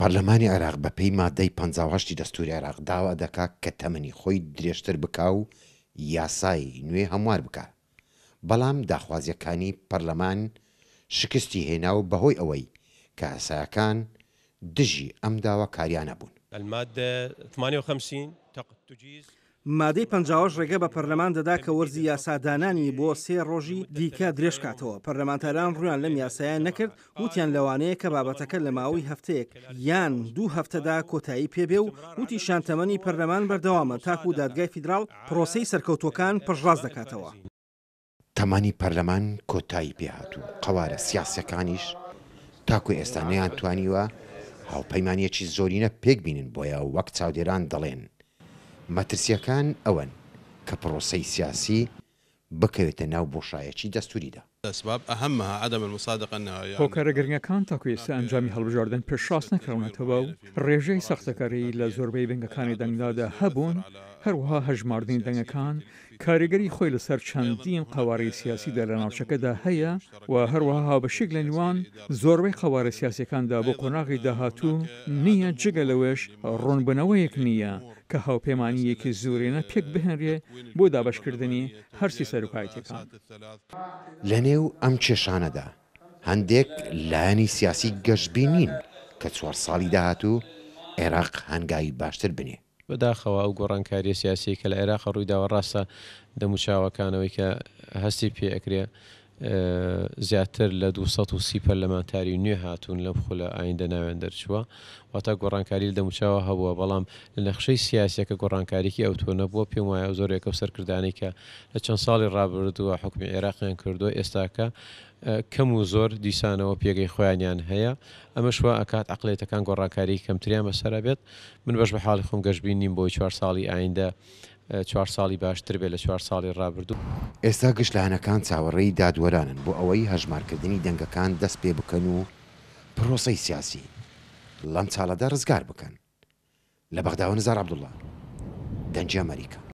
پەرلەمانی عێراق بەپێی مادەی 58 دەستوری عێراق داوا دەکات کە تەمەنی خۆی درێژتر بکا و یاسای نوێ هەموار بکە، بەڵام داخوازیەکانی پەرلەمان شکستی هێنا و بەهۆی ئەوەی کە یاساکان دژی ئەم داوا کاریانە بوون. مادەی 50 ڕێگە بە پەرلەمان دەدا کە وەرزی یاسادانانی بۆ 3 ڕۆژی دیکە درێژکاتەوە. پەرلەمانتاران ڕویان لەم یاسایە نەکرد، وتیان لەوانەیە کە بابەتەکە لە ماوەی هەفتەیەک یان 2 هەفتەدا کۆتایی پێبێ و وتی شانتەمەنی پەرلەمان بەردەوامە تاکو و دادگای فیدراڵ پرۆسەی سەرکەوتوەکان پەشڕاست دەکاتەوە. تەمەنی پەرلەمان کۆتایی پێهات و قەوارە سیاسەکانیش تاکو ئێستا نەیانتوانیوە هاوپەیمانیەکی زۆرینە پێک بینن، بۆیە وەک چاودێران دەڵێن مەترسیەکان ئەوەن کە پرۆسەی سیاسی بکەوێتە ناو بۆشایەکی دەستوریدا. هۆکارە گرنگەکان تاکو ئێستا ئەنجامی هەڵبژاردن پێشڕاست نەکراونەتەوە و ڕێژەی سەختەکاری لە زۆربەی بنگەکانی دەنگدادا هەبوون، هەروەها هەژماردنی دەنگەکان کاریگەری خۆی لەسەر چەندین قەوارەی سیاسیدا لە ناوچەکەدا هەیە و هەروەها هاوبەشێک لە نێوان زۆربەی قەوارە سیاسەکاندا بۆ قۆناغی داهاتوو نییە، جگە لەوێش ڕوونبنەوەیەک نییە کە هاوپەیمانیەکی زۆرێنە پێک بهێنرێ بۆ دابەشکردنی هەرسی سەرۆکایەتەکان. لە نێو ئەم کێشانەدا هەندێک لایەنی سیاسی گەشتبینین کە 4 ساڵی داهاتوو عێراق هەنگاوی باشتر بنێ. بەداخەوە ئەو گۆڕانکاریە سیاسی کە لە عێراق ڕوویداوە ڕاستە دەموچاوەکانەوەی کە هەستی پێ ئەکرێ زیاتر لە 230 پەرلەمانتاری نوێ هاتوون لەم خولە ئایندە ناوێن دەرچووە، واتە گۆڕانکاری لە دەموچاوە هەبووە، بەڵام لە نەخشەی سیاسەکە گۆڕانکاریکی ئەوتۆ نەبووە. پێم وایە زۆرێکە و سەرکردانی کە لە چەند ساڵی ڕابردووە حکومی عێراقیان کردووە ئێستاکە کەم و زۆر دیسانەوە پێگەی خۆیانیان هەیە. ئەمەش وا ئەکات عەقڵێتەکان گۆڕانکاری کەمتریان بەسەرا بێت. من بەش بە حاڵی خۆم گەشتبین نیم بۆی 4 ساڵی ئایندە 4 ساڵی باشتر بێت لە 4 ساڵی ڕابردوو. ئێستا گشتلانەکان چاوەڕێی دادوەرانن بۆ ئەوەی هەژمارکردنی دەنگەکان دەست پێ بکەن و پرۆسەی سیاسی لەم چاڵەدا ڕزگار بکەن. لە بەغداوە نزار عەبدوڵڵا، دەنگی ئەمریکا.